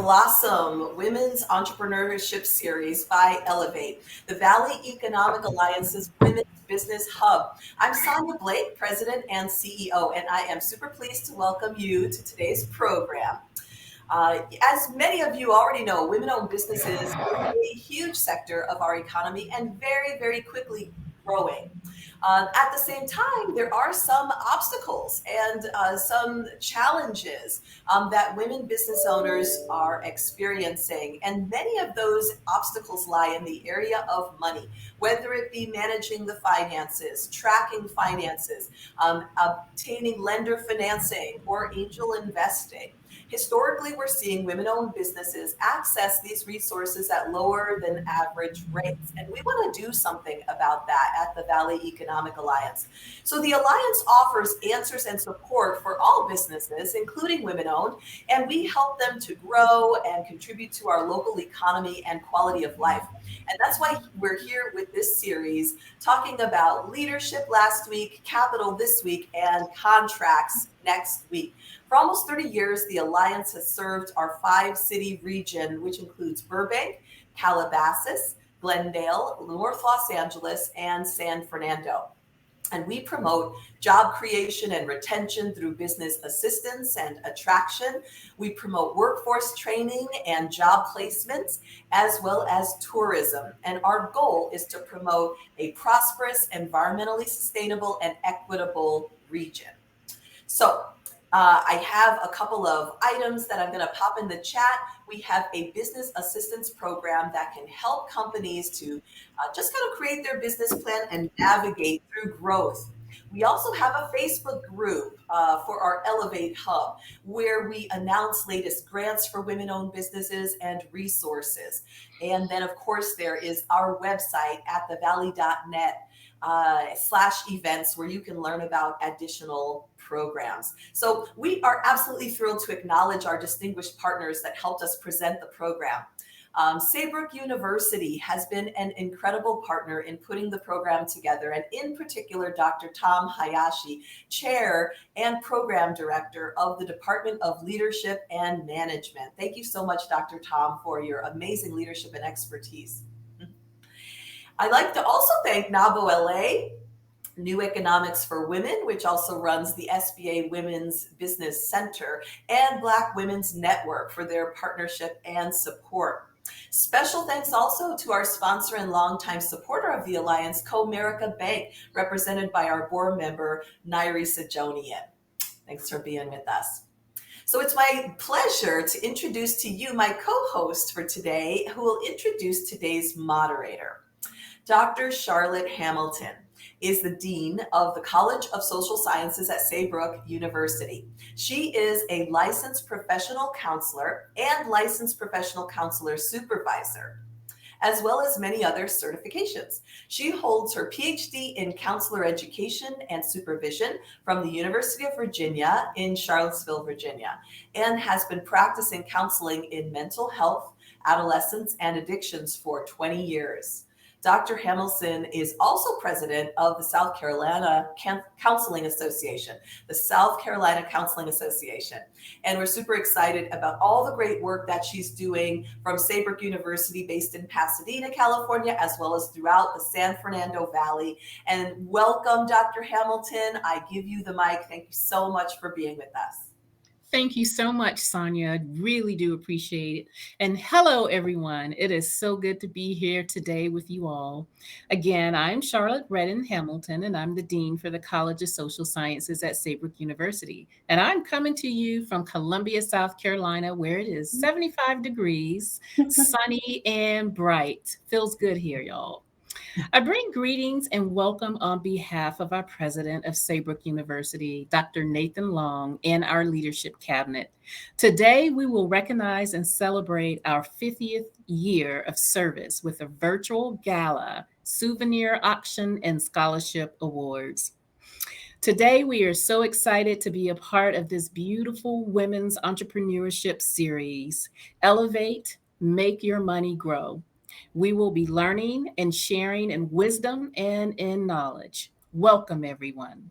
Blossom Women's Entrepreneurship Series by Ellevate, the Valley Economic Alliance's Women's Business Hub. I'm Sonya Blake, President and CEO, and I am super pleased to welcome you to today's program. As many of you already know, women-owned businesses is a huge sector of our economy and very, very quickly growing. At the same time, there are some obstacles and some challenges that women business owners are experiencing. And many of those obstacles lie in the area of money, whether it be managing the finances, tracking finances, obtaining lender financing, or angel investing. Historically, we're seeing women-owned businesses access these resources at lower than average rates. And we want to do something about that at the Valley Economic Alliance. So the Alliance offers answers and support for all businesses, including women-owned, and we help them to grow and contribute to our local economy and quality of life. And that's why we're here with this series, talking about leadership last week, capital this week, and contracts next week. For almost 30 years, the Alliance has served our 5-city region, which includes Burbank, Calabasas, Glendale, North Los Angeles, and San Fernando. And we promote job creation and retention through business assistance and attraction. We promote workforce training and job placements, as well as tourism. And our goal is to promote a prosperous, environmentally sustainable, and equitable region. So I have a couple of items that I'm going to pop in the chat. We have a business assistance program that can help companies to just kind of create their business plan and navigate through growth. We also have a Facebook group for our Ellevate Hub, where we announce latest grants for women-owned businesses and resources. And then, of course, there is our website at thevalley.net /events, where you can learn about additional programs. So we are absolutely thrilled to acknowledge our distinguished partners that helped us present the program. Saybrook University has been an incredible partner in putting the program together, and in particular, Dr. Tom Hayashi, Chair and Program Director of the Department of Leadership and Management. Thank you so much, Dr. Tom, for your amazing leadership and expertise. I'd like to also thank NABO LA, New Economics for Women, which also runs the SBA Women's Business Center, and Black Women's Network for their partnership and support. Special thanks also to our sponsor and longtime supporter of the Alliance, Comerica Bank, represented by our board member, Nairy Sajonian. Thanks for being with us. So it's my pleasure to introduce to you my co-host for today, who will introduce today's moderator. Dr. Charlotte Hamilton is the Dean of the College of Social Sciences at Saybrook University. She is a licensed professional counselor and licensed professional counselor supervisor, as well as many other certifications. She holds her PhD in counselor education and supervision from the University of Virginia in Charlottesville, Virginia, and has been practicing counseling in mental health, adolescence, and addictions for 20 years. Dr. Hamilton is also president of the South Carolina Counseling Association, the South Carolina Counseling Association. And we're super excited about all the great work that she's doing from Saybrook University, based in Pasadena, California, as well as throughout the San Fernando Valley. And welcome, Dr. Hamilton. I give you the mic. Thank you so much for being with us. Thank you so much, Sonya. I really do appreciate it. And hello, everyone. It is so good to be here today with you all. Again, I'm Charlotte Redden Hamilton, and I'm the Dean for the College of Social Sciences at Saybrook University. And I'm coming to you from Columbia, South Carolina, where it is 75 degrees, sunny and bright. Feels good here, y'all. I bring greetings and welcome on behalf of our president of Saybrook University, Dr. Nathan Long, and our leadership cabinet. Today, we will recognize and celebrate our 50th year of service with a virtual gala, souvenir auction, and scholarship awards. Today, we are so excited to be a part of this beautiful women's entrepreneurship series, Ellevate, Make Your Money Grow. We will be learning and sharing in wisdom and in knowledge. Welcome, everyone.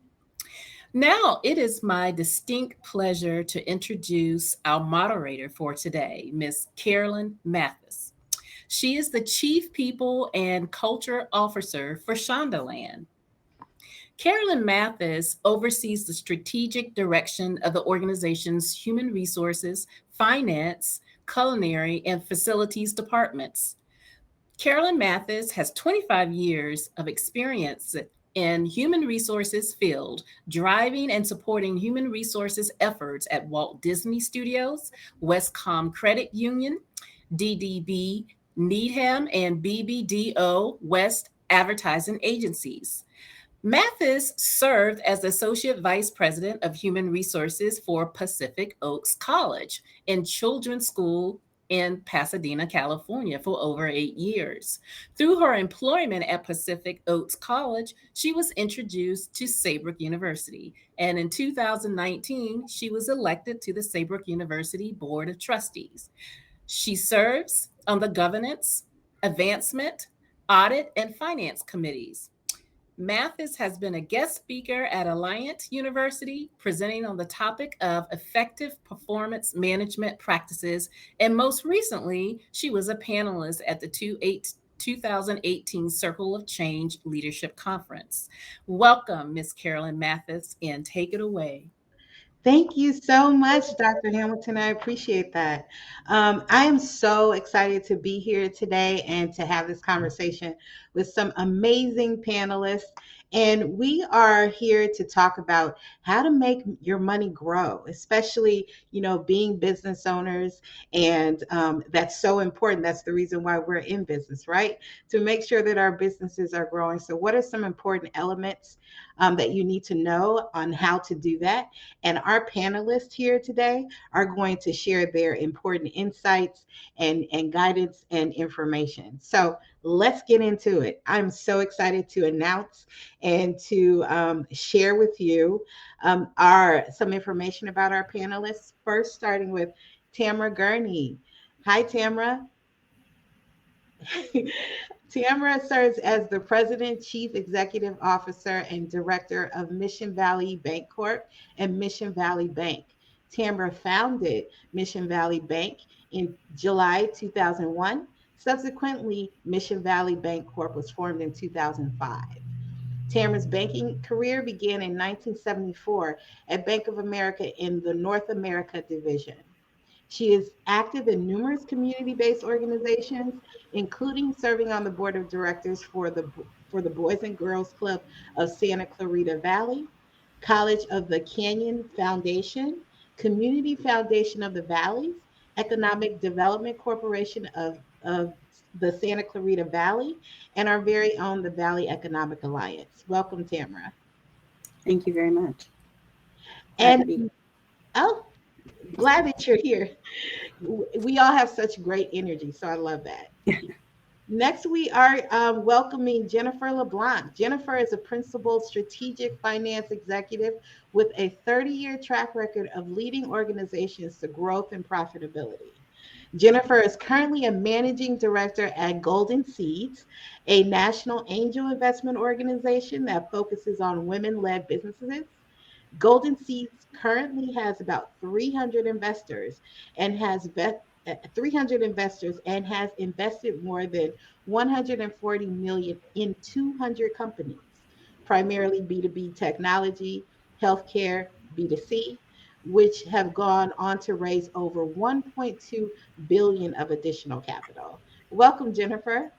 Now, it is my distinct pleasure to introduce our moderator for today, Miss Carolyn Mathis. She is the Chief People and Culture Officer for Shondaland. Carolyn Mathis oversees the strategic direction of the organization's human resources, finance, culinary, and facilities departments. Carolyn Mathis has 25 years of experience in human resources field, driving and supporting human resources efforts at Walt Disney Studios, Westcom Credit Union, DDB Needham, and BBDO West Advertising Agencies. Mathis served as Associate Vice President of Human Resources for Pacific Oaks College and Children's School in Pasadena, California for over 8 years. Through her employment at Pacific Oaks College, she was introduced to Saybrook University. And in 2019, she was elected to the Saybrook University Board of Trustees. She serves on the governance, advancement, audit, and finance committees. Mathis has been a guest speaker at Alliant University, presenting on the topic of effective performance management practices. And most recently, she was a panelist at the 2018 Circle of Change Leadership Conference. Welcome, Ms. Carolyn Mathis, and take it away. Thank you so much, Dr. Hamilton. I appreciate that. I am so excited to be here today and to have this conversation with some amazing panelists. And we are here to talk about how to make your money grow, especially, being business owners. And that's so important. That's the reason why we're in business, right? To make sure that our businesses are growing. So what are some important elements that you need to know on how to do that? And our panelists here today are going to share their important insights and guidance and information. So let's get into it. I'm so excited to announce and to share with you some information about our panelists. First, starting with Tamara Gurney. Hi, Tamara. Tamara serves as the President, Chief Executive Officer, and Director of Mission Valley Bank Corp and Mission Valley Bank. Tamara founded Mission Valley Bank in July 2001. Subsequently, Mission Valley Bank Corp was formed in 2005. Tamara's banking career began in 1974 at Bank of America in the North America division. She is active in numerous community-based organizations, including serving on the board of directors for the Boys and Girls Club of Santa Clarita Valley, College of the Canyon Foundation, Community Foundation of the Valleys, Economic Development Corporation of the Santa Clarita Valley, and our very own the Valley Economic Alliance. Welcome, Tamara. Thank you very much. And oh, glad that you're here. We all have such great energy, so I love that. Next, we are welcoming Jennifer LeBlanc. Jennifer is a principal strategic finance executive with a 30-year track record of leading organizations to growth and profitability. Jennifer is currently a managing director at Golden Seeds, a national angel investment organization that focuses on women-led businesses. Golden Seeds currently has about 300 investors and has 300 investors and has invested more than 140 million in 200 companies, primarily B2B technology, healthcare, B2C, which have gone on to raise over 1.2 billion of additional capital. Welcome, Jennifer.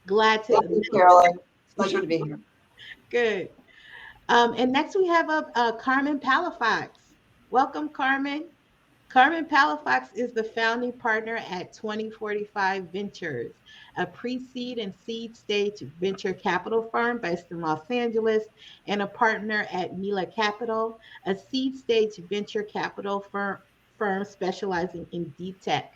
Glad to. Thank you, Carolyn. Pleasure to be here. Good. And next we have Carmen Palafox. Welcome, Carmen. Carmen Palafox is the founding partner at 2045 Ventures, a pre-seed and seed stage venture capital firm based in Los Angeles, and a partner at MiLA Capital, a seed stage venture capital firm specializing in deep tech.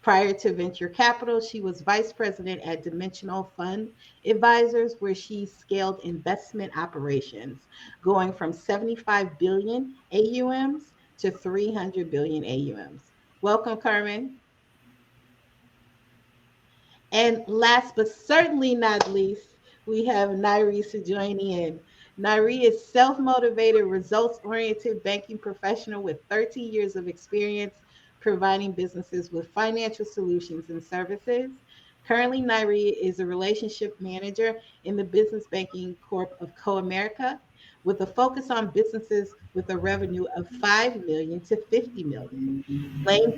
Prior to venture capital, she was vice president at Dimensional Fund Advisors, where she scaled investment operations, going from 75 billion AUMs to 300 billion AUMs. Welcome, Carmen. And last but certainly not least, We have Nairy Sajonian. Nairy is self-motivated, results-oriented banking professional with 13 years of experience providing businesses with financial solutions and services. Currently, Nairy is a relationship manager in the Business Banking Corp of Comerica with a focus on businesses with a revenue of 5 million to 50 million,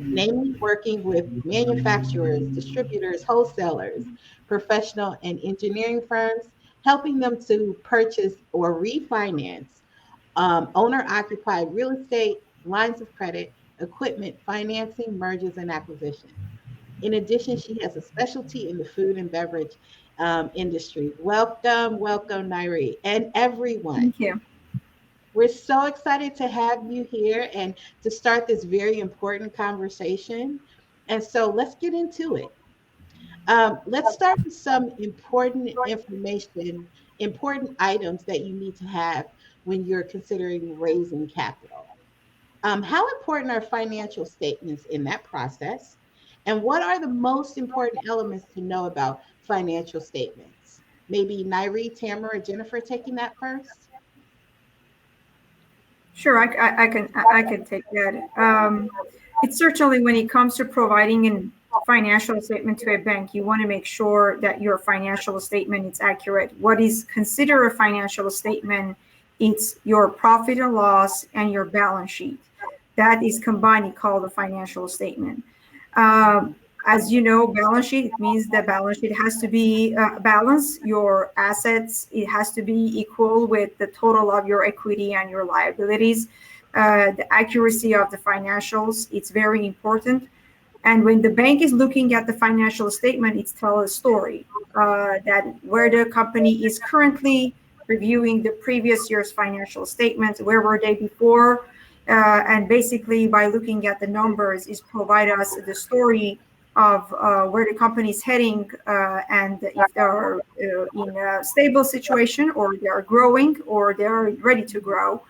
namely working with manufacturers, distributors, wholesalers, professional and engineering firms, helping them to purchase or refinance owner occupied real estate, lines of credit, equipment, financing, mergers, and acquisitions. In addition, she has a specialty in the food and beverage industry. Welcome, welcome, Nairi, and everyone. Thank you. We're so excited to have you here and to start this very important conversation. And so let's get into it. Let's start with some important information, important items that you need to have when you're considering raising capital. How important are financial statements in that process? And what are the most important elements to know about financial statements? Maybe Nairi, Tamara, or Jennifer taking that first? Sure, I can take that. It's certainly when it comes to providing a financial statement to a bank, you want to make sure that your financial statement is accurate. What is considered a financial statement? It's your profit or loss and your balance sheet. That is combined and called a financial statement. As you know, balance sheet, it means the balance sheet has to be balanced. Your assets, it has to be equal with the total of your equity and your liabilities. The accuracy of the financials, it's very important. And when the bank is looking at the financial statement, it's tell a story that where the company is currently reviewing the previous year's financial statements, where were they before, and basically by looking at the numbers is provide us the story of where the company is heading and if they're in a stable situation or they are growing or they are ready to grow.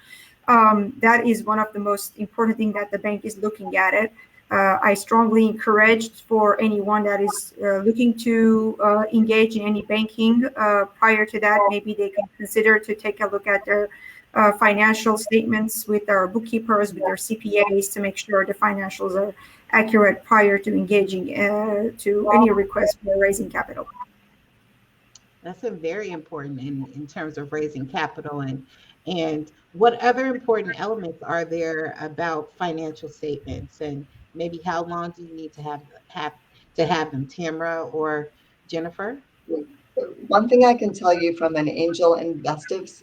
That is one of the most important things that the bank is looking at it. I strongly encourage for anyone that is looking to engage in any banking prior to that, maybe they can consider to take a look at their financial statements with our bookkeepers, with their CPAs to make sure the financials are accurate prior to engaging to any request for raising capital. That's a very important in terms of raising capital and what other important elements are there about financial statements and maybe how long do you need to have them, Tamara or Jennifer? One thing I can tell you from an angel investor's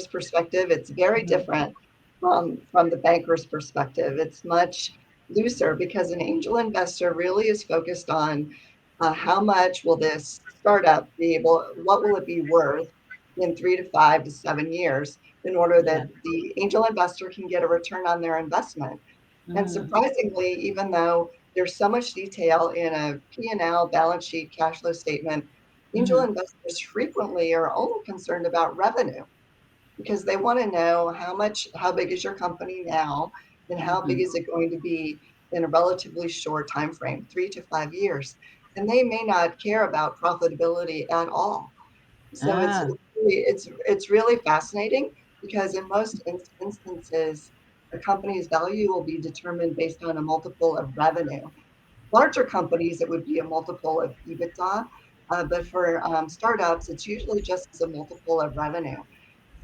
perspective, it's very different from the banker's perspective. It's much looser because an angel investor really is focused on how much will this startup be able, what will it be worth in 3 to 5 to 7 years in order that the angel investor can get a return on their investment. And surprisingly, even though there's so much detail in a P&L, balance sheet, cash flow statement, angel investors frequently are only concerned about revenue because they want to know how big is your company now and how big is it going to be in a relatively short time frame, 3 to 5 years. And they may not care about profitability at all. So it's really fascinating because in most instances, a company's value will be determined based on a multiple of revenue. Larger companies, it would be a multiple of EBITDA, but for startups, it's usually just as a multiple of revenue.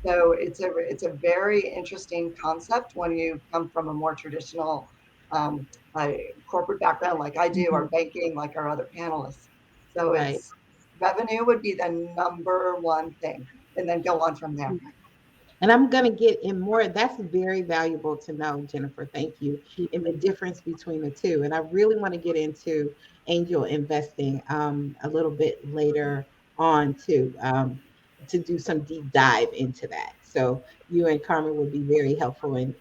So it's a very interesting concept when you come from a more traditional corporate background like I do, or banking like our other panelists. So it's revenue would be the number one thing, and then go on from there. And I'm going to get in more. That's very valuable to know, Jennifer. Thank you. In the difference between the two. And I really want to get into angel investing a little bit later on too, to do some deep dive into that. So you and Carmen would be very helpful in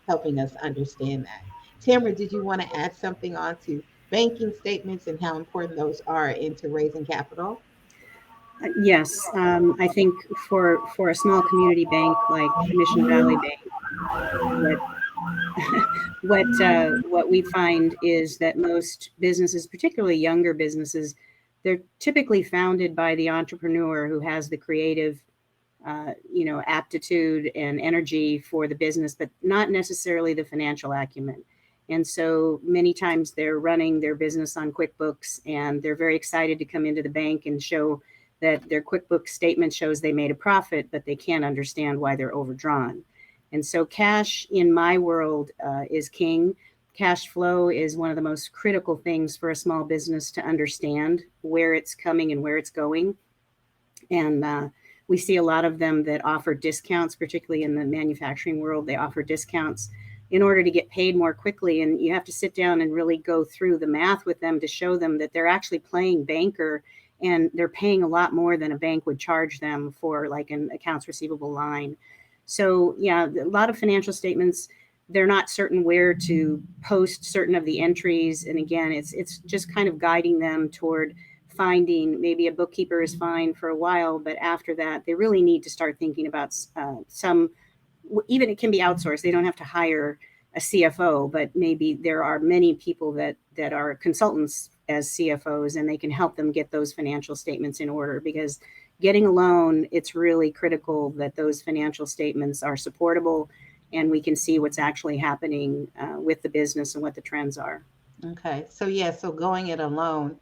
helping us understand that. Tamara, did you want to add something on to banking statements and how important those are into raising capital? Yes, I think for a small community bank like Mission Valley Bank, what we find is that most businesses, particularly younger businesses, they're typically founded by the entrepreneur who has the creative aptitude and energy for the business, but not necessarily the financial acumen. And so many times they're running their business on QuickBooks, and they're very excited to come into the bank and show that their QuickBooks statement shows they made a profit, but they can't understand why they're overdrawn. And so cash in my world is king. Cash flow is one of the most critical things for a small business to understand where it's coming and where it's going. And we see a lot of them that offer discounts, particularly in the manufacturing world. They offer discounts in order to get paid more quickly. And you have to sit down and really go through the math with them to show them that they're actually playing banker, and they're paying a lot more than a bank would charge them for like an accounts receivable line. So yeah, a lot of financial statements, they're not certain where to post certain of the entries. And again, it's just kind of guiding them toward finding maybe a bookkeeper is fine for a while, but after that, they really need to start thinking about even it can be outsourced. They don't have to hire a CFO, but maybe there are many people that are consultants as CFOs, and they can help them get those financial statements in order, because getting a loan, it's really critical that those financial statements are supportable and we can see what's actually happening with the business and what the trends are. Okay. So going it alone,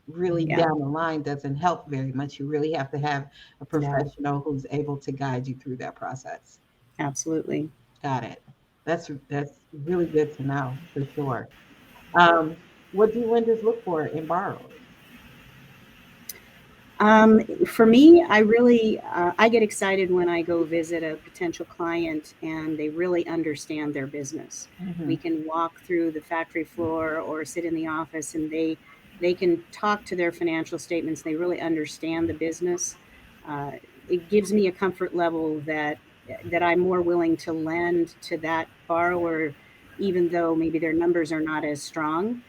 really down the line doesn't help very much. You really have to have a professional who's able to guide you through that process. Absolutely. Got it. That's really good to know, for sure. What do lenders look for in borrowers? For me, I really, I get excited when I go visit a potential client and they really understand their business. Mm-hmm. We can walk through the factory floor or sit in the office, and they can talk to their financial statements. They really understand the business. It gives me a comfort level that I'm more willing to lend to that borrower, even though maybe their numbers are not as strong.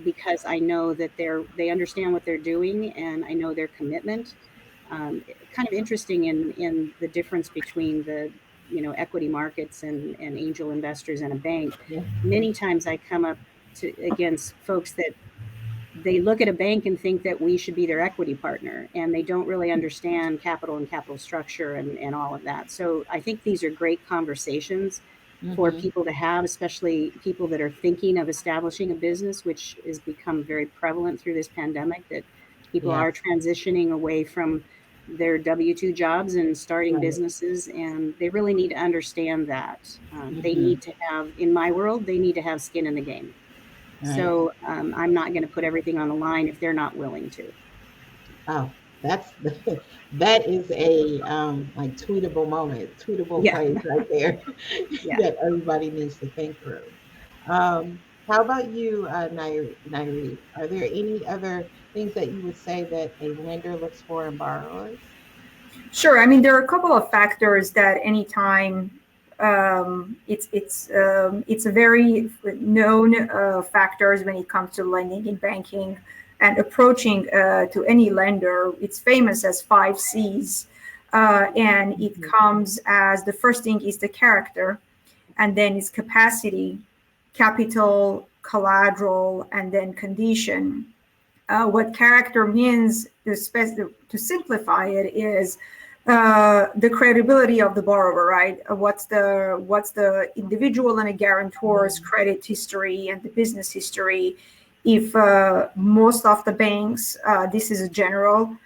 Because I know that they understand what they're doing, and I know their commitment. Kind of interesting in the difference between the equity markets and angel investors and a bank. Yeah. Many times I come up against folks that they look at a bank and think that we should be their equity partner, and they don't really understand capital and capital structure and all of that. So I think these are great conversations for people to have, especially people that are thinking of establishing a business, which has become very prevalent through this pandemic, that people are transitioning away from their W-2 jobs and starting businesses, and they really need to understand that. They need to have, in my world, they need to have skin in the game. Right. So I'm not going to put everything on the line if they're not willing to. Oh, that is a like tweetable moment, tweetable phrase right there that everybody needs to think through. How about you, Nairy? Are there any other things that you would say that a lender looks for in borrowers? Sure. I mean, there are a couple of factors that anytime it's a very known factors when it comes to lending and banking and approaching to any lender. It's famous as 5 C's, and it comes as the first thing is the character, and then it's capacity, capital, collateral, and then condition. What character means, to simplify it, is the credibility of the borrower, right? What's the individual and a guarantor's credit history and the business history? If most of the banks, this is a general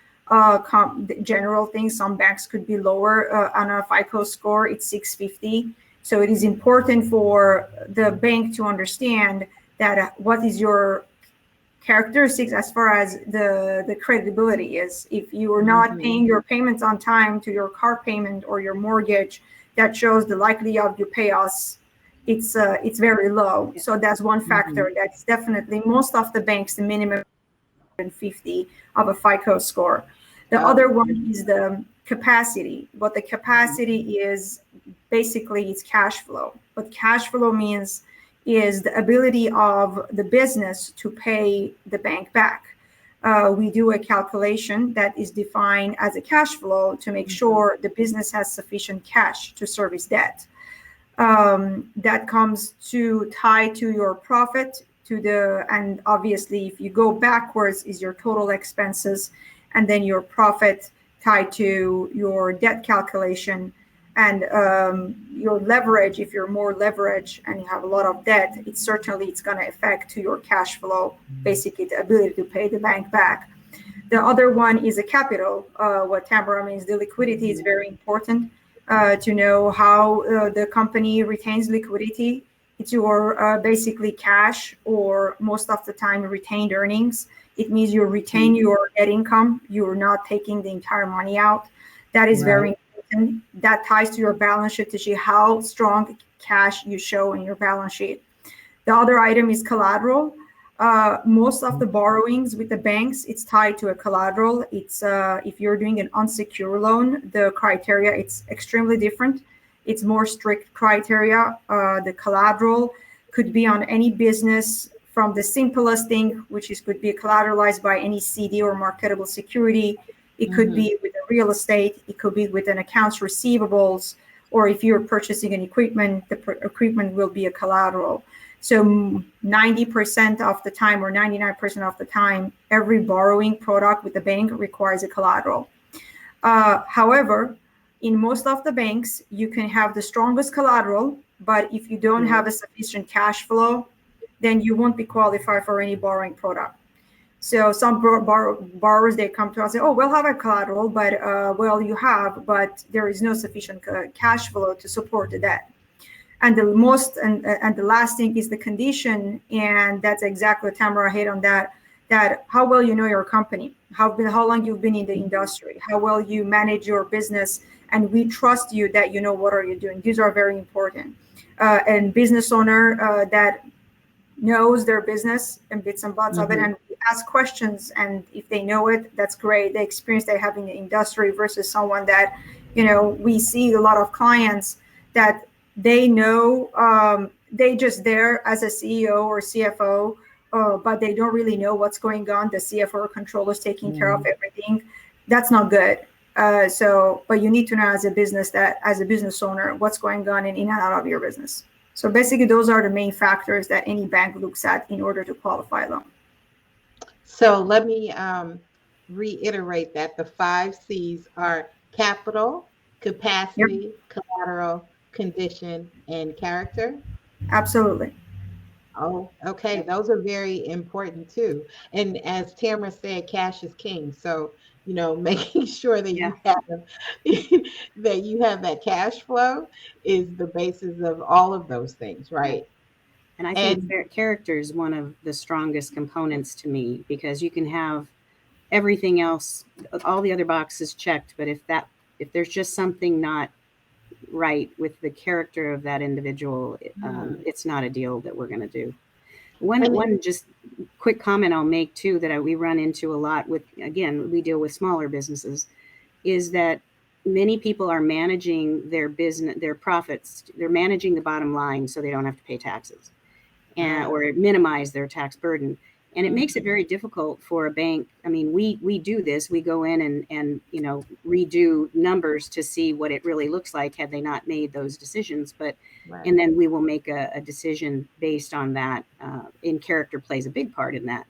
thing. Some banks could be lower on a FICO score. It's 650. So it is important for the bank to understand that what is your characteristics as far as the credibility is. If you are not paying your payments on time to your car payment or your mortgage, that shows the likelihood of you pay us. It's very low. So that's one factor. That's definitely most of the banks, the minimum 50 of a FICO score. The other one is the capacity. What the capacity is, basically it's cash flow. What cash flow means is the ability of the business to pay the bank back. We do a calculation that is defined as a cash flow to make sure the business has sufficient cash to service debt. That comes to tie to your profit, and obviously if you go backwards is your total expenses, and then your profit tied to your debt calculation, and your leverage. If you're more leverage and you have a lot of debt, it's going to affect to your cash flow, basically the ability to pay the bank back. The other one is a capital. What Tamara means, the liquidity is very important to know how the company retains liquidity. It's your basically cash, or most of the time retained earnings. It means you retain your net income. You're not taking the entire money out. That is very important. That ties to your balance sheet to see how strong cash you show in your balance sheet. The other item is collateral. Most of the borrowings with the banks, it's tied to a collateral. It's if you're doing an unsecured loan, the criteria, it's extremely different. It's more strict criteria. The collateral could be on any business, from the simplest thing, which could be collateralized by any CD or marketable security. It could be with a real estate. It could be with an accounts receivables, or if you're purchasing an equipment, the equipment will be a collateral. So 90% of the time, or 99% of the time, every borrowing product with the bank requires a collateral. However, in most of the banks, you can have the strongest collateral, but if you don't have a sufficient cash flow, then you won't be qualified for any borrowing product. So some borrowers, they come to us and say, oh, we'll have a collateral, but well, you have, but there is no sufficient cash flow to support the debt. And the the last thing is the condition, and that's exactly what Tamara hit on, that how well you know your company, how long you've been in the industry, how well you manage your business, and we trust you that you know what are you doing. These are very important. And business owner that knows their business and bits and bobs of it, and we ask questions, and if they know it, that's great. The experience they have in the industry versus someone that, we see a lot of clients that they know, they just there as a CEO or CFO, but they don't really know what's going on. The CFO or controller is taking care of everything. That's not good. But you need to know as a business owner, what's going on in and out of your business. So basically, those are the main factors that any bank looks at in order to qualify a loan. So let me reiterate that the 5 C's are capital, capacity, collateral, condition, and character. Absolutely. Oh, okay. Those are very important too. And as Tamara said, cash is king. So, making sure that you have that cash flow is the basis of all of those things, right? And I think character is one of the strongest components to me, because you can have everything else, all the other boxes checked, but if there's just something not right with the character of that individual, it's not a deal that we're going to do. One just quick comment I'll make too, that we run into a lot with, again, we deal with smaller businesses, is that many people are managing their business, their profits, they're managing the bottom line so they don't have to pay taxes or minimize their tax burden. And it makes it very difficult for a bank. I mean, we do this. We go in and redo numbers to see what it really looks like had they not made those decisions. And then we will make a decision based on that. And character plays a big part in that.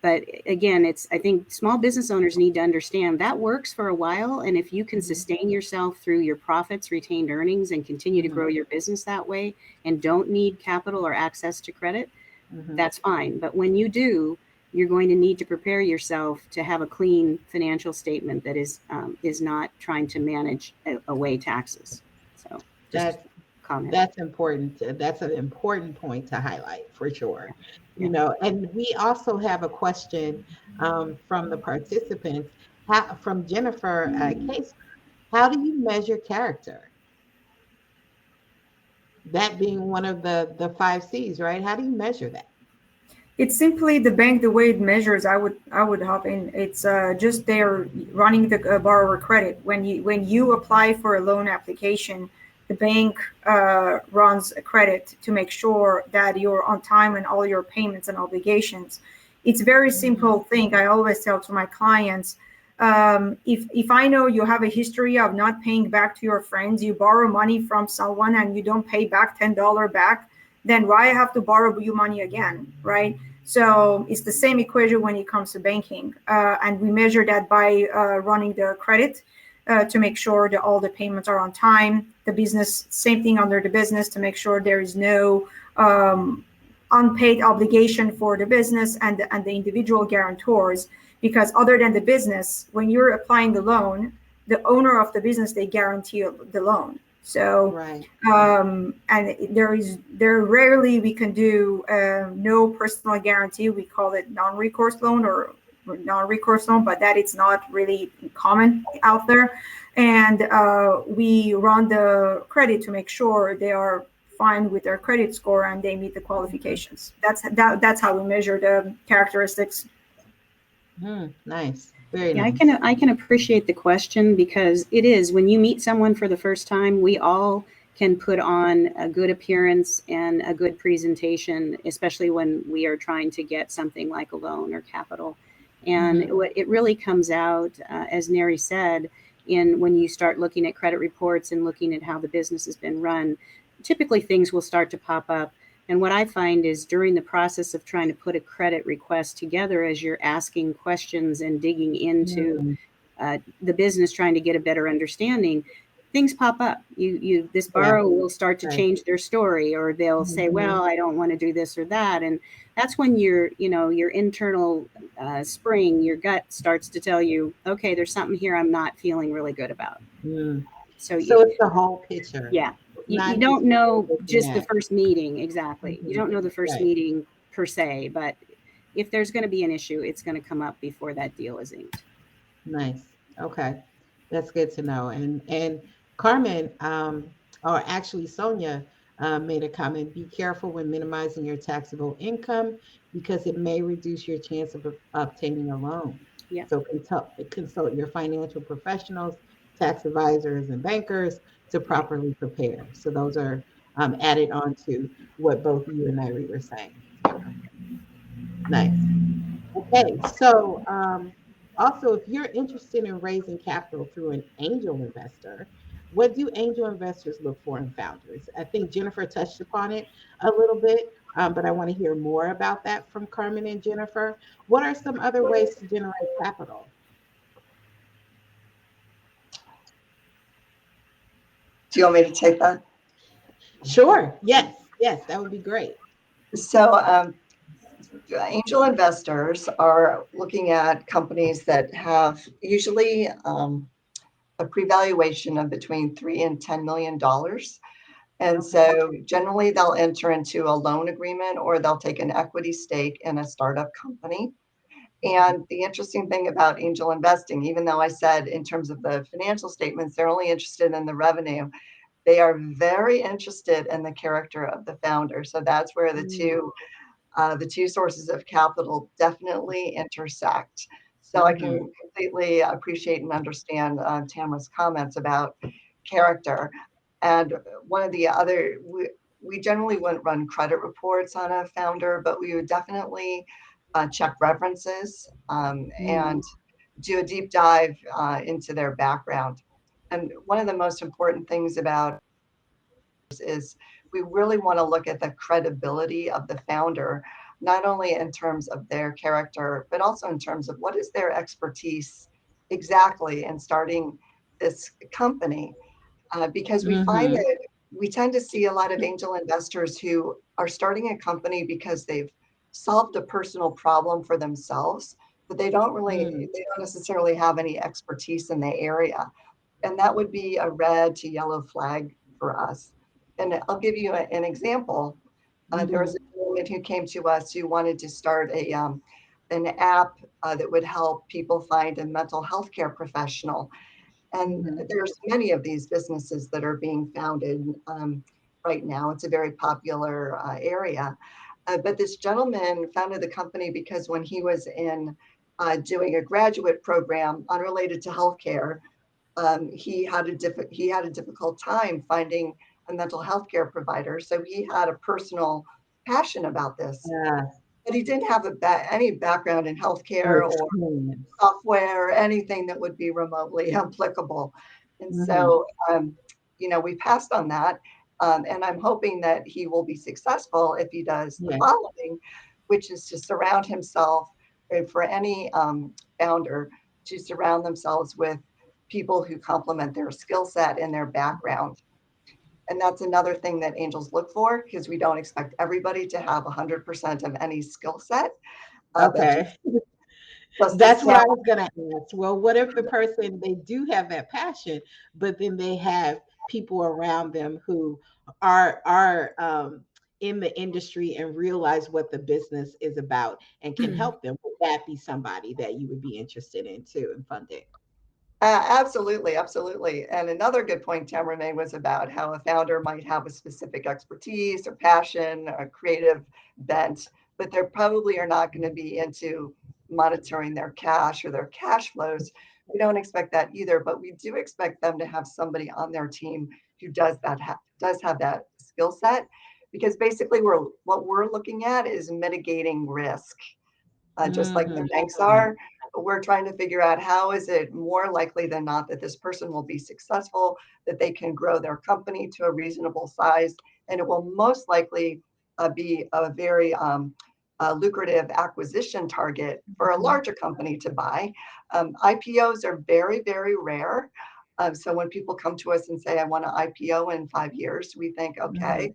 But again, I think small business owners need to understand that works for a while. And if you can sustain yourself through your profits, retained earnings, and continue to grow your business that way, and don't need capital or access to credit, that's fine. But when you do, you're going to need to prepare yourself to have a clean financial statement that is not trying to manage away taxes. So that's important. That's an important point to highlight for sure. And we also have a question from the participants, from Jennifer Case. How do you measure character? That being one of the 5 C's, right? How do you measure that? It's simply the bank, the way it measures. I would hop in. It's just they're running the borrower credit. When you apply for a loan application, the bank runs a credit to make sure that you're on time and all your payments and obligations. It's a very simple thing. I always tell to my clients, if I know you have a history of not paying back to your friends, you borrow money from someone and you don't pay back $10 back, then why I have to borrow you money again, right? So it's the same equation when it comes to banking. And we measure that by running the credit to make sure that all the payments are on time. The business, same thing under the business, to make sure there is no unpaid obligation for the business and the individual guarantors. Because other than the business, when you're applying the loan, the owner of the business, they guarantee the loan. So, Right. and there rarely we can do no personal guarantee. We call it non-recourse loan or non-recourse loan, but that it's not really common out there. And we run the credit to make sure they are fine with their credit score and they meet the qualifications. That's how we measure the characteristics. Nice. Very Yeah, nice. I can appreciate the question, because it is, when you meet someone for the first time, we all can put on a good appearance and a good presentation, especially when we are trying to get something like a loan or capital. And it really comes out, as Nairy said, when you start looking at credit reports and looking at how the business has been run, typically things will start to pop up. And what I find is, during the process of trying to put a credit request together, as you're asking questions and digging into the business, trying to get a better understanding, things pop up. This borrower will start to change their story, or they'll say, well, I don't want to do this or that. And that's when your internal spring, your gut starts to tell you, okay, there's something here I'm not feeling really good about. So it's the whole picture. Yeah. You don't know just the first meeting. Exactly. You don't know the first meeting per se, but if there's going to be an issue, it's going to come up before that deal is inked. Nice. Okay. That's good to know. And Carmen, or actually Sonya, made a comment: be careful when minimizing your taxable income, because it may reduce your chance of obtaining a loan. Yeah. So consult your financial professionals, tax advisors, and bankers to properly prepare. So those are added on to what both you and Nairy were saying. Nice. Okay, so also, if you're interested in raising capital through an angel investor, what do angel investors look for in founders? I think Jennifer touched upon it a little bit, but I want to hear more about that from Carmen and Jennifer. What are some other ways to generate capital? Do you want me to take that? Sure. Yes, that would be great. So angel investors are looking at companies that have usually a pre-valuation of between $3 and $10 million. And so generally they'll enter into a loan agreement, or they'll take an equity stake in a startup company. And the interesting thing about angel investing, even though I said in terms of the financial statements, they're only interested in the revenue, they are very interested in the character of the founder. So that's where the two sources of capital definitely intersect. So I can completely appreciate and understand Tamara's comments about character. And one of the other, we generally wouldn't run credit reports on a founder, but we would definitely check references and do a deep dive into their background. And one of the most important things about is we really want to look at the credibility of the founder, not only in terms of their character, but also in terms of what is their expertise exactly in starting this company. Because we find that we tend to see a lot of angel investors who are starting a company because they've solved a personal problem for themselves, but they don't necessarily have any expertise in the area. And that would be a red to yellow flag for us. And I'll give you an example. There was a woman who came to us who wanted to start an app that would help people find a mental health care professional. And there's many of these businesses that are being founded right now. It's a very popular area. But this gentleman founded the company because when he was in doing a graduate program unrelated to healthcare, he had a difficult time finding a mental health care provider. So he had a personal passion about this. But he didn't have any background in healthcare or software or anything that would be remotely applicable. And so, we passed on that. And I'm hoping that he will be successful if he does the following, which is to surround himself, for any founder, to surround themselves with people who complement their skill set and their background. And that's another thing that angels look for, because we don't expect everybody to have 100% of any skill set. Okay. That's what I was going to ask. Well, what if the person, they do have that passion, but then they have people around them who are in the industry and realize what the business is about and can help them? Would that be somebody that you would be interested in too and funding? Absolutely, absolutely. And another good point Tamara made was about how a founder might have a specific expertise or passion, a creative bent, but they probably are not going to be into monitoring their cash or their cash flows. We don't expect that either, but we do expect them to have somebody on their team who does have that skill set, because basically what we're looking at is mitigating risk. Just like the banks are. We're trying to figure out how is it more likely than not that this person will be successful, that they can grow their company to a reasonable size, and it will most likely be a very lucrative acquisition target for a larger company to buy. IPOs are very, very rare. So when people come to us and say, I want to IPO in 5 years, we think, okay,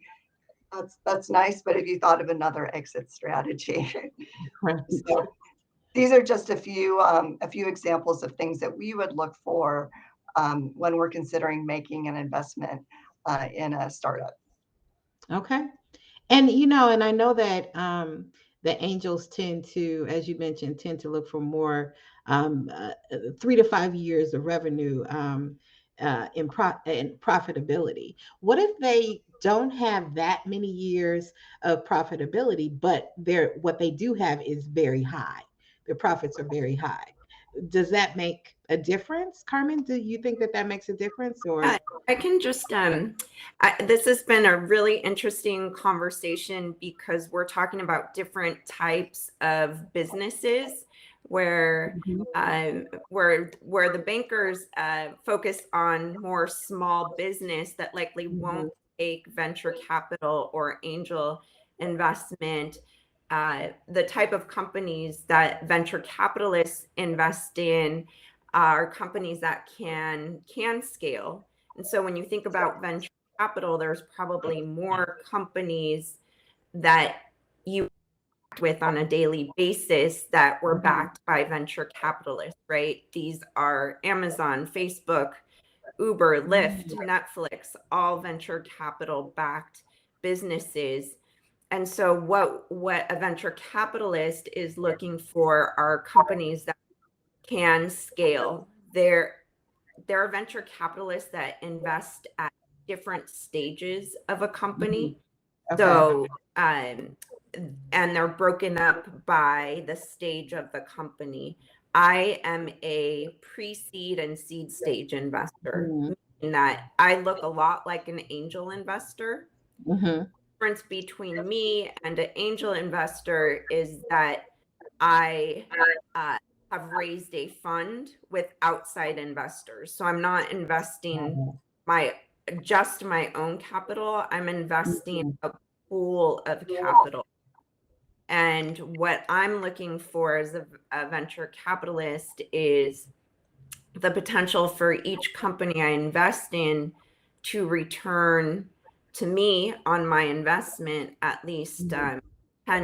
that's nice, but have you thought of another exit strategy? So these are just a few examples of things that we would look for when we're considering making an investment in a startup. Okay. And and I know that the angels tend to, as you mentioned, tend to look for more 3 to 5 years of revenue in profitability. What if they don't have that many years of profitability, but what they do have is very high? Their profits are very high. Does that make a difference, Carmen? Do you think that makes a difference? Or I can just this has been a really interesting conversation, because we're talking about different types of businesses where where the bankers focus on more small business that likely won't take venture capital or angel investment. The type of companies that venture capitalists invest in are companies that can scale. And so when you think about venture capital, there's probably more companies that you act with on a daily basis that were backed by venture capitalists, right? These are Amazon, Facebook, Uber, Lyft, Netflix, all venture capital backed businesses. And so what a venture capitalist is looking for are companies that can scale. There are venture capitalists that invest at different stages of a company. Okay. So, and they're broken up by the stage of the company. I am a pre-seed and seed stage investor, meaning that I look a lot like an angel investor. The difference between me and an angel investor is that I have raised a fund with outside investors. So I'm not investing just my own capital. I'm investing a pool of capital. And what I'm looking for as a venture capitalist is the potential for each company I invest in to return to me on my investment at least 10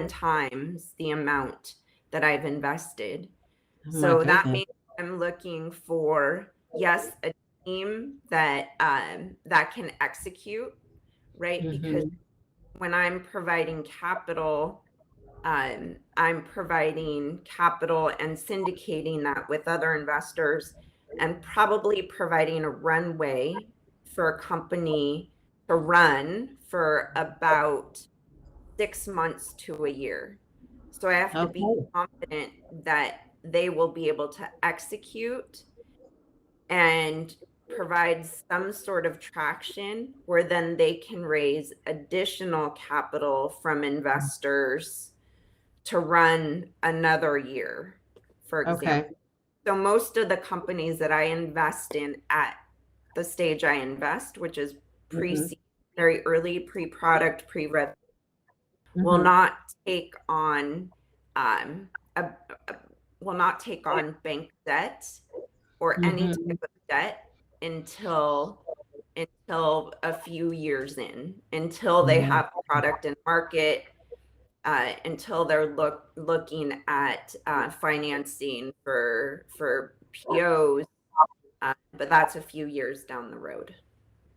times the amount that I've invested. So that means I'm looking for, yes, a team that that can execute, right? Because when I'm providing capital, I'm providing capital and syndicating that with other investors, and probably providing a runway for a company to run for about 6 months to a year. So I have to be confident that they will be able to execute and provide some sort of traction where then they can raise additional capital from investors to run another year, for example. So most of the companies that I invest in at the stage I invest, which is pre-seed very early, pre-product, pre-rev, will not take on um, a, will not take on bank debt or any type of debt until a few years in, until they have product in market, until they're looking at financing for POs, but that's a few years down the road.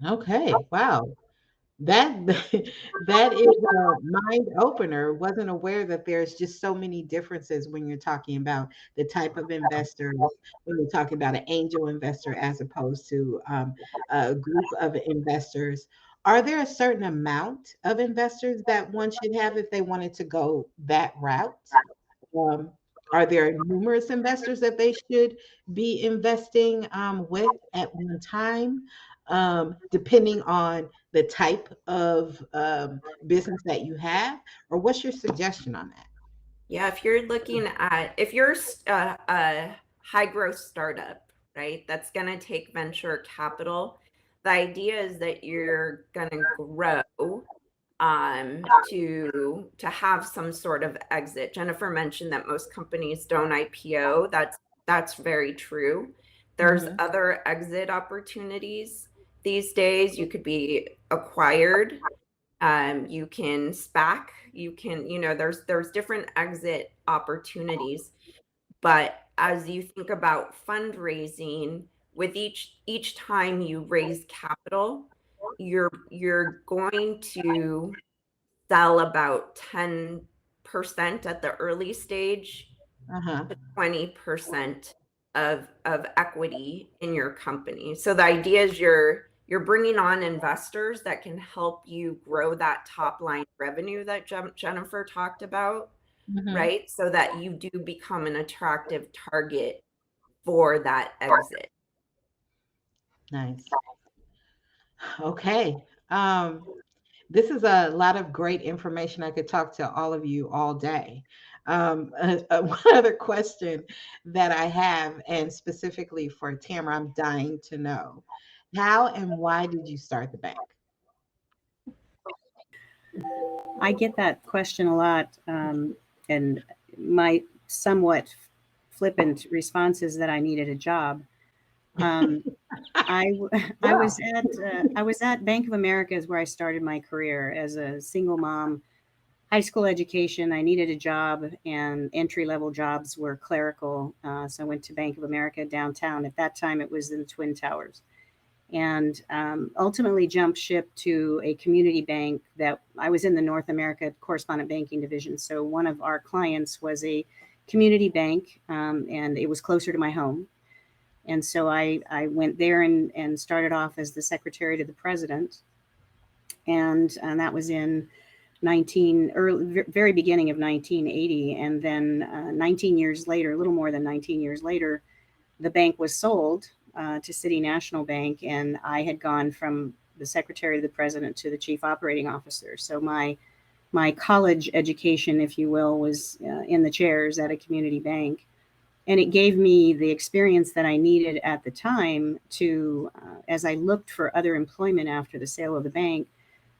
Okay, wow. That that is a mind opener. Wasn't aware that there's just so many differences when you're talking about the type of investor, when you're talking about an angel investor as opposed to a group of investors. Are there a certain amount of investors that one should have if they wanted to go that route? Um, are there numerous investors that they should be investing with at one time, depending on the type of business that you have? Or what's your suggestion on that? Yeah, if you're looking at, if you're a high growth startup, right, that's going to take venture capital, the idea is that you're going to grow to have some sort of exit. Jennifer mentioned that most companies don't IPO. That's very true. There's other exit opportunities these days. You could be acquired. You can SPAC. You can, there's different exit opportunities. But as you think about fundraising, with each time you raise capital, you're going to sell about 10% at the early stage to 20% of equity in your company. So the idea is you're bringing on investors that can help you grow that top line revenue that Jennifer talked about, right? So that you do become an attractive target for that exit. Nice. Okay. This is a lot of great information. I could talk to all of you all day. One other question that I have, and specifically for Tamara, I'm dying to know, how and why did you start the bank? I get that question a lot, and my somewhat flippant response is that I needed a job. I was at Bank of America is where I started my career as a single mom. High school education, I needed a job, and entry-level jobs were clerical. So I went to Bank of America downtown. At that time, it was in the Twin Towers. And ultimately jumped ship to a community bank that I was in the North America Correspondent Banking Division. So one of our clients was a community bank, and it was closer to my home. And so I went there and started off as the secretary to the president. And that was in very beginning of 1980. And then 19 years later, a little more than 19 years later, the bank was sold to City National Bank. And I had gone from the secretary to the president to the chief operating officer. So my college education, if you will, was in the chairs at a community bank. And it gave me the experience that I needed at the time to, as I looked for other employment after the sale of the bank,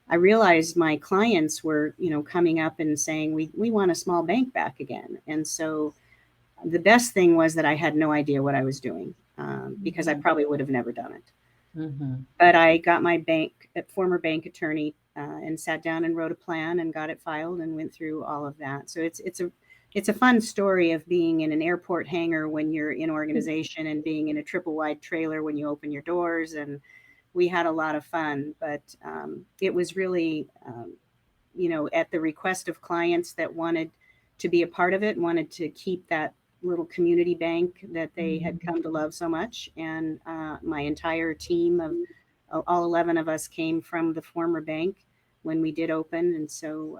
I realized my clients were, coming up and saying, we want a small bank back again. And so the best thing was that I had no idea what I was doing, because I probably would have never done it. But I got my former bank attorney and sat down and wrote a plan and got it filed and went through all of that. So it's a fun story of being in an airport hangar when you're in organization and being in a triple wide trailer when you open your doors. And we had a lot of fun, but it was really, at the request of clients that wanted to be a part of it, wanted to keep that little community bank that they had come to love so much. And my entire team of all 11 of us came from the former bank when we did open. And so,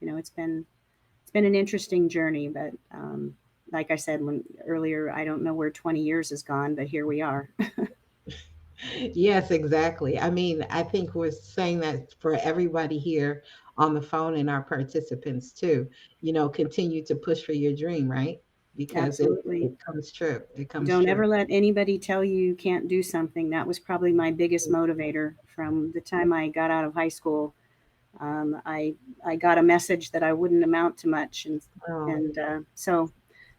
it's been an interesting journey, but like I said earlier, I don't know where 20 years has gone, but here we are. Yes, exactly. I mean, I think we're saying that for everybody here on the phone and our participants too, continue to push for your dream, right? because Absolutely. it comes true. It comes Don't true. ever let anybody tell you you can't do something. That was probably my biggest motivator from the time I got out of high school. I got a message that I wouldn't amount to much, and Oh.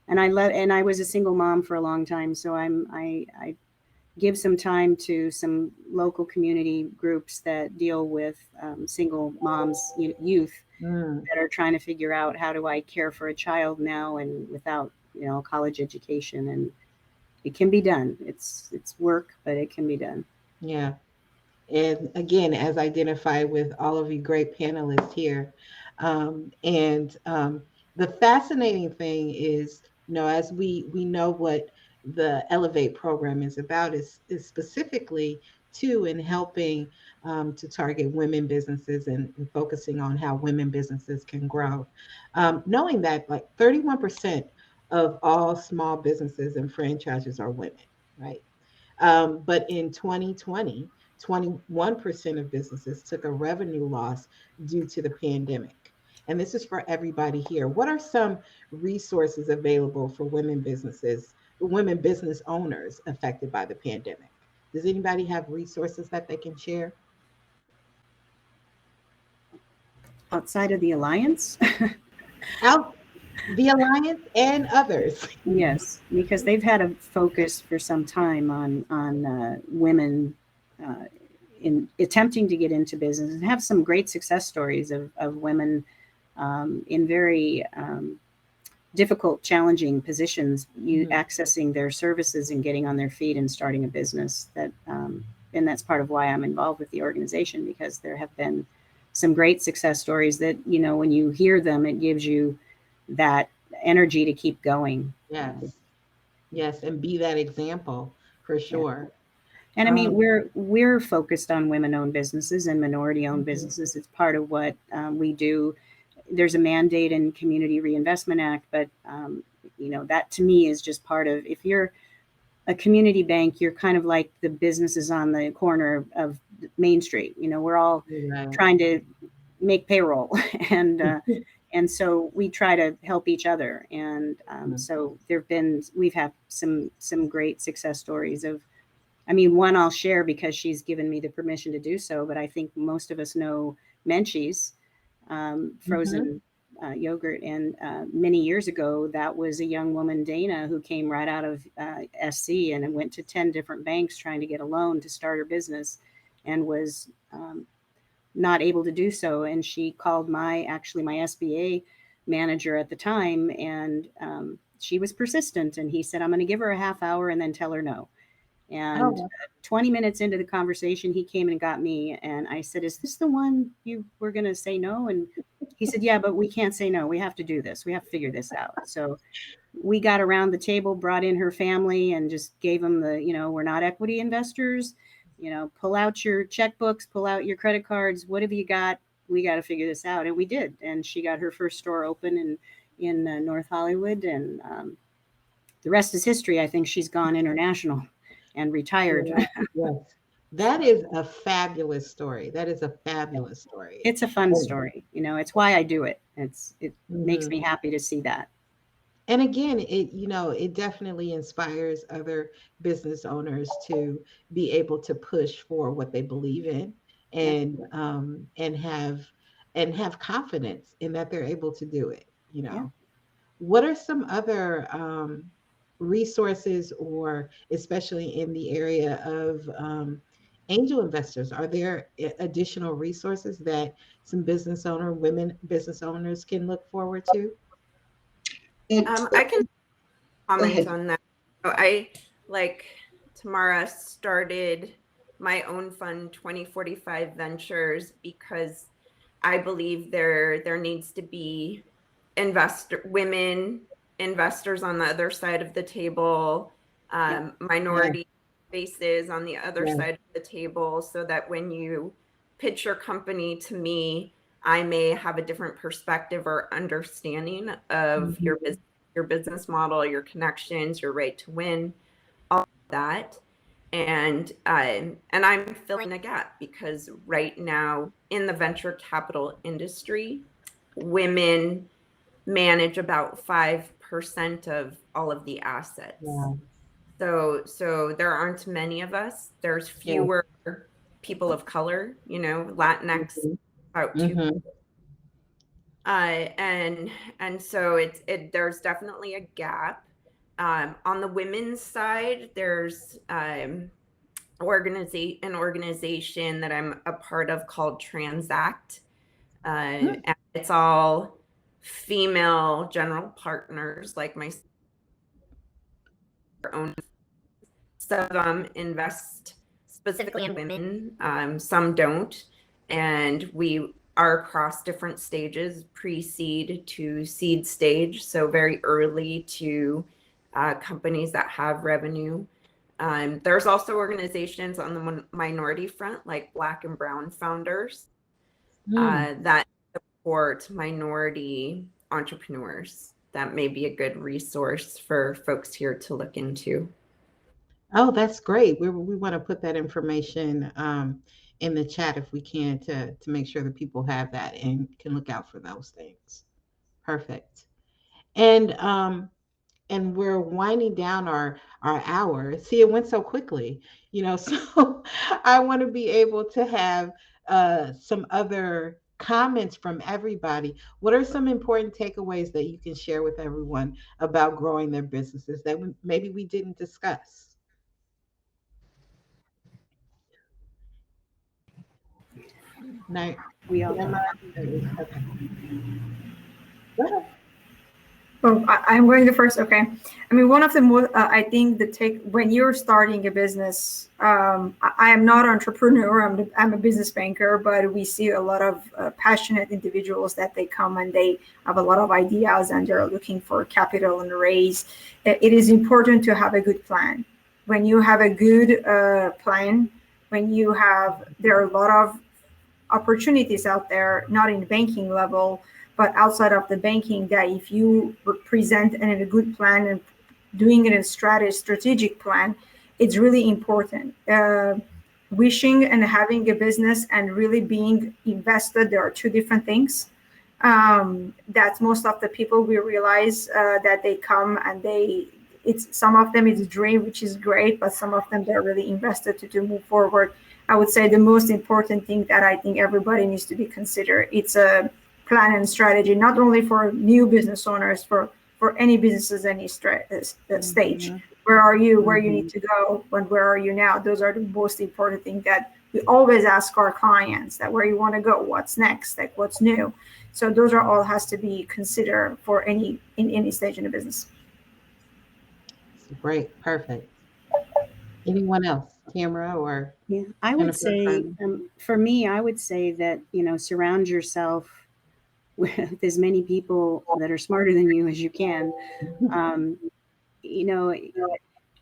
and I was a single mom for a long time, so I give some time to some local community groups that deal with single moms, youth that are trying to figure out, how do I care for a child now and without college education, and it can be done. It's work, but it can be done. Yeah. And again, as identified with all of you great panelists here. The fascinating thing is, as we know what the Ellevate program is about, is specifically too in helping to target women businesses and focusing on how women businesses can grow. Knowing that like 31% of all small businesses and franchises are women, right? But in 2020, 21% of businesses took a revenue loss due to the pandemic. And this is for everybody here. What are some resources available for women business owners affected by the pandemic? Does anybody have resources that they can share? Outside of the Alliance? Out the Alliance and others. Yes, because they've had a focus for some time on women in attempting to get into business, and have some great success stories of women in very difficult, challenging positions, accessing their services and getting on their feet and starting a business. And that's part of why I'm involved with the organization, because there have been some great success stories that, when you hear them, it gives you that energy to keep going. Yes, and be that example for sure. And I mean, we're focused on women-owned businesses and minority-owned businesses. It's part of what we do. There's a mandate in Community Reinvestment Act, but that to me is just part of, if you're a community bank, you're kind of like the businesses on the corner of Main Street. We're all trying to make payroll, and so we try to help each other. And so we've had some great success stories of, one I'll share because she's given me the permission to do so, but I think most of us know Menchie's frozen yogurt. And many years ago, that was a young woman, Dana, who came right out of SC and went to 10 different banks trying to get a loan to start her business, and was not able to do so. And she called my SBA manager at the time, and she was persistent. And he said, I'm going to give her a half hour and then tell her no. And 20 minutes into the conversation, he came and got me. And I said, is this the one you were going to say no? And he said, yeah, but we can't say no. We have to do this. We have to figure this out. So we got around the table, brought in her family, and just gave them we're not equity investors. Pull out your checkbooks, pull out your credit cards. What have you got? We got to figure this out. And we did. And she got her first store open in North Hollywood. And the rest is history. I think she's gone international and retired. Yes. That is a fabulous story. It's It's a fun story. It's why I do it. It makes me happy to see that. And again, it definitely inspires other business owners to be able to push for what they believe in, and have confidence in that they're able to do it. What are some other resources, or especially in the area of angel investors? Are there additional resources that some women business owners can look forward to? I can comment on that. So I, like Tamara, started my own fund, 2045 Ventures, because I believe there needs to be women investors on the other side of the table, minority faces on the other side of the table, so that when you pitch your company to me, I may have a different perspective or understanding of your business model, your connections, your right to win, all of that. And I'm filling a gap, because right now in the venture capital industry, women manage about 5% 10% of all of the assets. Yeah. So there aren't many of us. There's fewer people of color, Latinx, about 2. And so there's definitely a gap. On the women's side, there's an organization that I'm a part of called Transact. And it's all female general partners like my own. Some of them invest specifically in women, some don't. And we are across different stages, pre-seed to seed stage. So very early to companies that have revenue. There's also organizations on the minority front, like Black and Brown founders, that support minority entrepreneurs. That may be a good resource for folks here to look into. Oh, that's great. We want to put that information in the chat if we can to make sure that people have that and can look out for those things. Perfect. And we're winding down our hour. See, it went so quickly, so I want to be able to have some other comments from everybody. What are some important takeaways that you can share with everyone about growing their businesses that maybe we didn't discuss? No, We all okay. Oh, I'm going to first. Okay. I mean, one of the most, I think when you're starting a business, I am not an entrepreneur. I'm a business banker, but we see a lot of passionate individuals that they come and they have a lot of ideas and they're looking for capital and raise. It is important to have a good plan. When you have a good plan, there are a lot of opportunities out there, not in banking level, but outside of the banking, that if you present in a good plan and doing it in a strategic plan, it's really important. Wishing and having a business and really being invested, there are two different things. That's most of the people we realize that they come and some of them it's a dream, which is great, but some of them they're really invested to move forward. I would say the most important thing that I think everybody needs to be considered, it's a plan and strategy, not only for new business owners, for any businesses, any stage. Where are you? Where you need to go? Where are you now? Those are the most important things that we always ask our clients, that where you want to go, what's next, like what's new. So those are all has to be considered for in any stage in the business. Great, perfect. Anyone else, Tamara or? Yeah, I would say, for me, I would say that, surround yourself with as many people that are smarter than you as you can.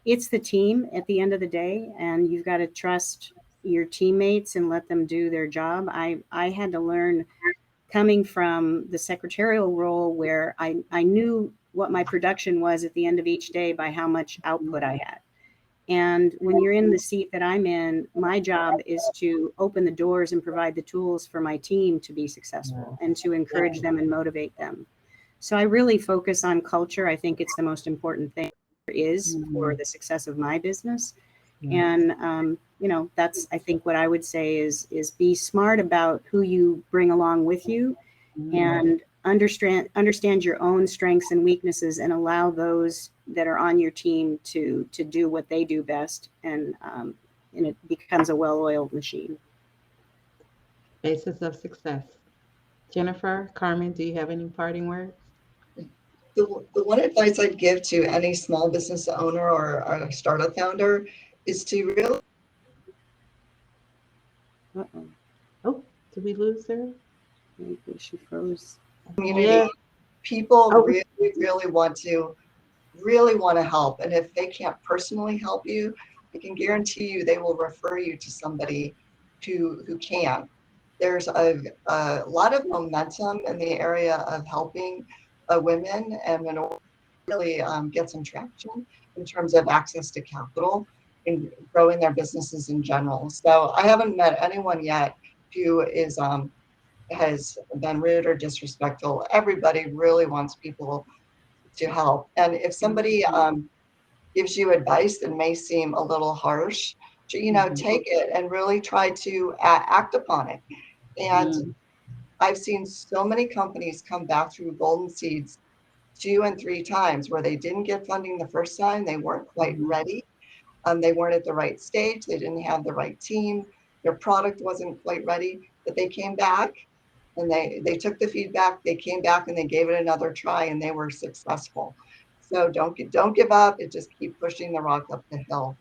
It's the team at the end of the day, and you've got to trust your teammates and let them do their job. I had to learn, coming from the secretarial role, where I knew what my production was at the end of each day by how much output I had. And when you're in the seat that I'm in, my job is to open the doors and provide the tools for my team to be successful and to encourage them and motivate them. So I really focus on culture. I think it's the most important thing there is for the success of my business. And, that's, I think what I would say is be smart about who you bring along with you and understand your own strengths and weaknesses and allow those that are on your team to do what they do best, and it becomes a well-oiled machine. Basis of success. Jennifer, Carmen, do you have any parting words? The one advice I'd give to any small business owner or a startup founder is to really. Oh, did we lose her? Maybe she froze. Community. People really want to help, and if they can't personally help you, I can guarantee you they will refer you to somebody who can. There's a lot of momentum in the area of helping women and minorities really get some traction in terms of access to capital and growing their businesses in general. So I haven't met anyone yet who has been rude or disrespectful. Everybody really wants people to help. And if somebody gives you advice that may seem a little harsh, take it and really try to act upon it. And I've seen so many companies come back through Golden Seeds 2 and 3 times where they didn't get funding the first time. They weren't quite ready. They weren't at the right stage. They didn't have the right team. Their product wasn't quite ready, but they came back and they took the feedback. They came back and they gave it another try and they were successful. So don't give up. It just keep pushing the rock up the hill.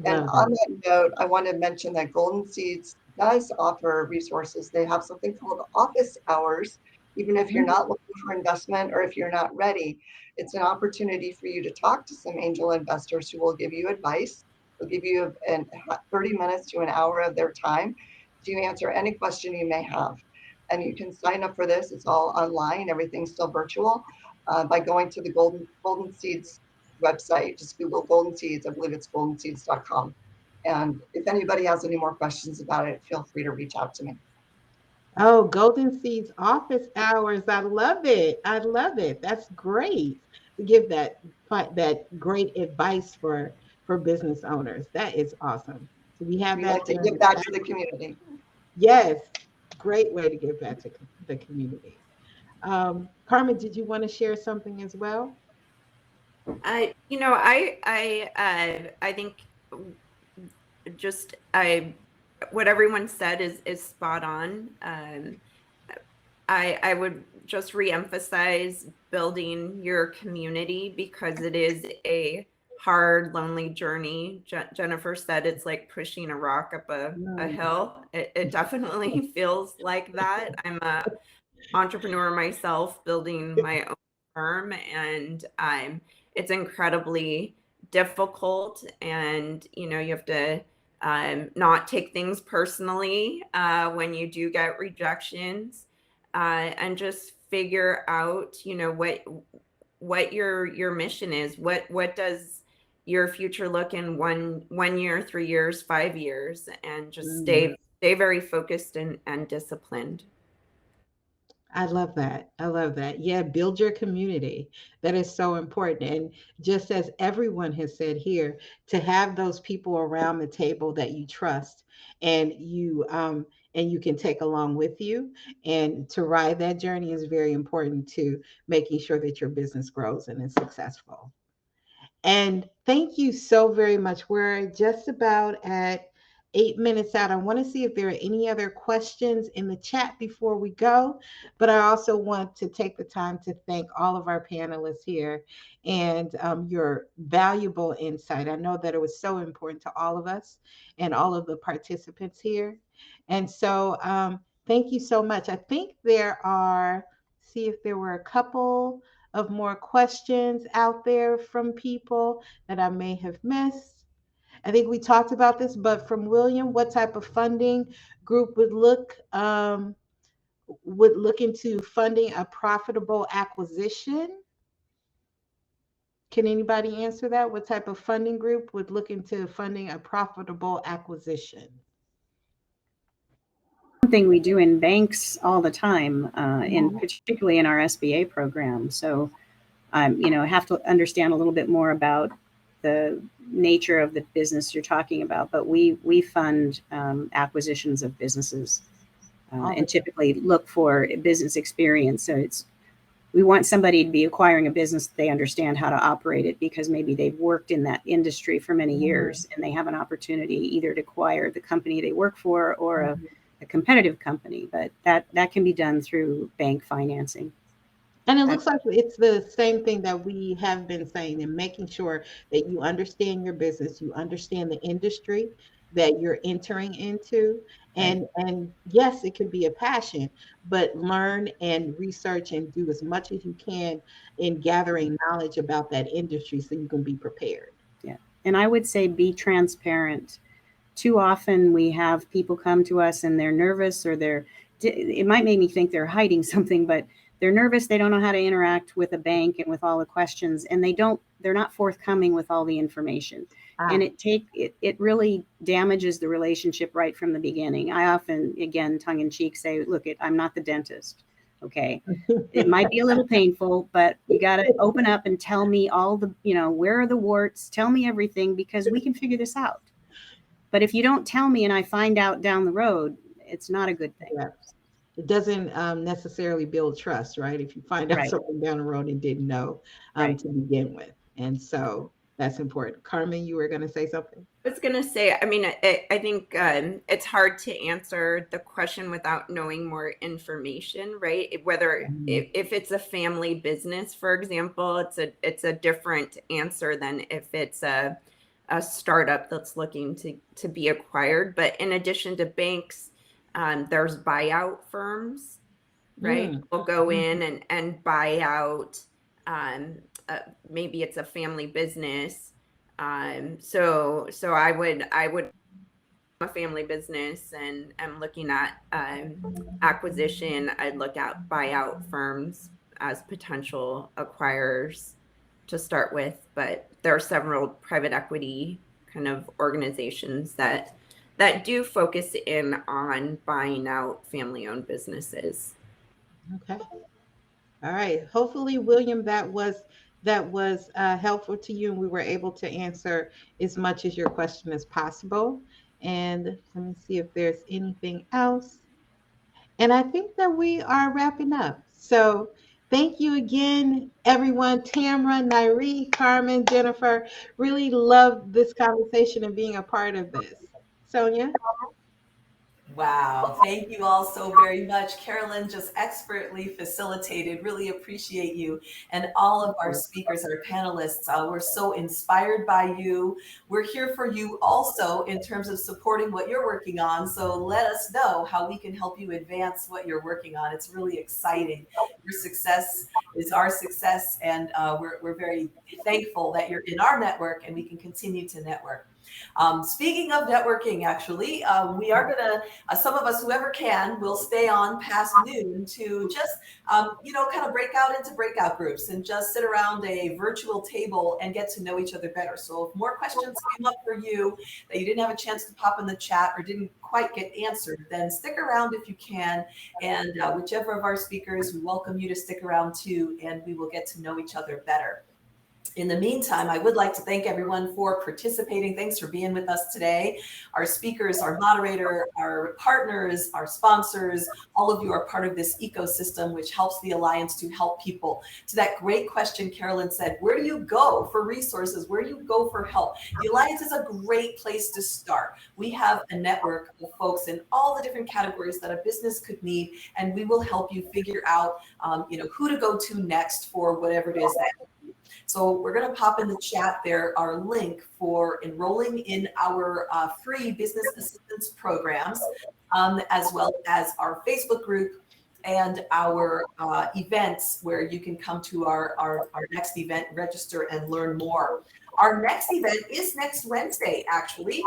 And on that note, I want to mention that Golden Seeds does offer resources. They have something called office hours. Even if you're not looking for investment or if you're not ready, it's an opportunity for you to talk to some angel investors who will give you advice. They'll give you 30 minutes to an hour of their time to answer any question you may have. And you can sign up for this. It's all online. Everything's still virtual by going to the Golden Seeds website. Just Google Golden Seeds. I believe it's goldenseeds.com. And if anybody has any more questions about it, feel free to reach out to me. Oh, Golden Seeds office hours. I love it. I love it. That's great to give that great advice for business owners. That is awesome. So we have that like to give back to the community. Yes, great way to give back to the community. Carmen, did you want to share something as well? I think just what everyone said is spot on. I would just reemphasize building your community because it is a hard, lonely journey. Jennifer said it's like pushing a rock up a hill. It definitely feels like that. I'm a entrepreneur myself, building my own firm, and it's incredibly difficult. And you have to not take things personally when you do get rejections, and just figure out what your mission is. What does your future look in 1 year, 3 years, 5 years, and just stay very focused and disciplined. I love that. I love that. Yeah, build your community. That is so important. And just as everyone has said here, to have those people around the table that you trust and you can take along with you, and to ride that journey is very important to making sure that your business grows and is successful. And thank you so very much. We're just about at 8 minutes out. I want to see if there are any other questions in the chat before we go, but I also want to take the time to thank all of our panelists here and your valuable insight. I know that it was so important to all of us and all of the participants here. And so thank you so much. I think see if there were a couple of more questions out there from people that I may have missed. I think we talked about this, but from William, what type of funding group would look into funding a profitable acquisition? Can anybody answer that? What type of funding group would look into funding a profitable acquisition? Something we do in banks all the time, particularly in our SBA program. So, I have to understand a little bit more about the nature of the business you're talking about, but we fund acquisitions of businesses and typically look for business experience. So we want somebody to be acquiring a business that they understand how to operate it, because maybe they've worked in that industry for many years and they have an opportunity either to acquire the company they work for or a competitive company, but that can be done through bank financing. And it looks like it's the same thing that we have been saying, and making sure that you understand your business, you understand the industry that you're entering into. And yes, it can be a passion, but learn and research and do as much as you can in gathering knowledge about that industry so you can be prepared. Yeah. And I would say be transparent. Too often we have people come to us and they're nervous, or it might make me think they're hiding something, but they're nervous. They don't know how to interact with a bank and with all the questions, and they're not forthcoming with all the information. And it really damages the relationship right from the beginning. I often, again, tongue in cheek, say, look, I'm not the dentist. Okay. It might be a little painful, but you got to open up and tell me all the, where are the warts? Tell me everything, because we can figure this out. But if you don't tell me and I find out down the road, it's not a good thing. Yeah. It doesn't necessarily build trust, right? If you find out Right. something down the road and didn't know to begin with. And so that's important. Carmen, you were going to say something? I was going to say, I mean, I think it's hard to answer the question without knowing more information, right? Whether if it's a family business, for example, it's a different answer than if it's a startup that's looking to be acquired. But in addition to banks, there's buyout firms, right? Will go in and buy out. Maybe it's a family business. So I would a family business and I'm looking at acquisition. I'd look at buyout firms as potential acquirers to start with, but there are several private equity kind of organizations that do focus in on buying out family-owned businesses. Okay. All right. Hopefully, William, that was helpful to you, and we were able to answer as much as your question as possible. And let me see if there's anything else. And I think that we are wrapping up. So thank you again, everyone. Tamara, Nairy, Carmen, Jennifer, really loved this conversation and being a part of this. Sonya? Wow, thank you all so very much. Carolyn just expertly facilitated. Really appreciate you. And all of our speakers, our panelists, we're so inspired by you. We're here for you also in terms of supporting what you're working on. So let us know how we can help you advance what you're working on. It's really exciting. Your success is our success, and we're very thankful that you're in our network and we can continue to network. Speaking of networking, actually, we are going to, some of us, whoever can, will stay on past noon to just, kind of break out into breakout groups and just sit around a virtual table and get to know each other better. So if more questions came up for you that you didn't have a chance to pop in the chat or didn't quite get answered, then stick around if you can. And whichever of our speakers, we welcome you to stick around too, and we will get to know each other better. In the meantime, I would like to thank everyone for participating. Thanks for being with us today. Our speakers, our moderator, our partners, our sponsors, all of you are part of this ecosystem, which helps the Alliance to help people. To that great question, Carolyn said, where do you go for resources? Where do you go for help? The Alliance is a great place to start. We have a network of folks in all the different categories that a business could need, and we will help you figure out, who to go to next for whatever it is that you need. So we're going to pop in the chat there our link for enrolling in our free business assistance programs, as well as our Facebook group and our events where you can come to our next event, register and learn more. Our next event is next Wednesday, actually.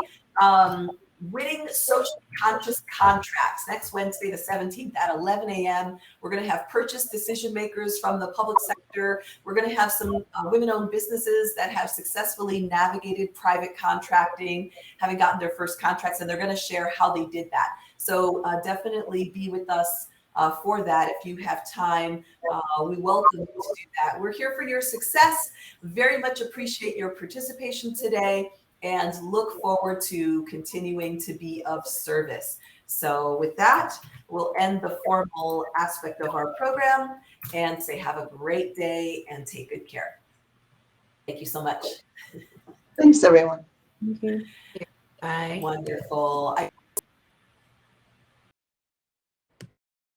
Winning Social Conscious Contracts, next Wednesday, the 17th at 11 a.m. We're going to have purchase decision makers from the public sector. We're going to have some women-owned businesses that have successfully navigated private contracting, having gotten their first contracts, and they're going to share how they did that. So definitely be with us for that if you have time. We welcome you to do that. We're here for your success. Very much appreciate your participation today, and look forward to continuing to be of service. So with that, we'll end the formal aspect of our program and say have a great day and take good care. Thank you so much. Thanks, everyone. Thank you. Bye. Wonderful.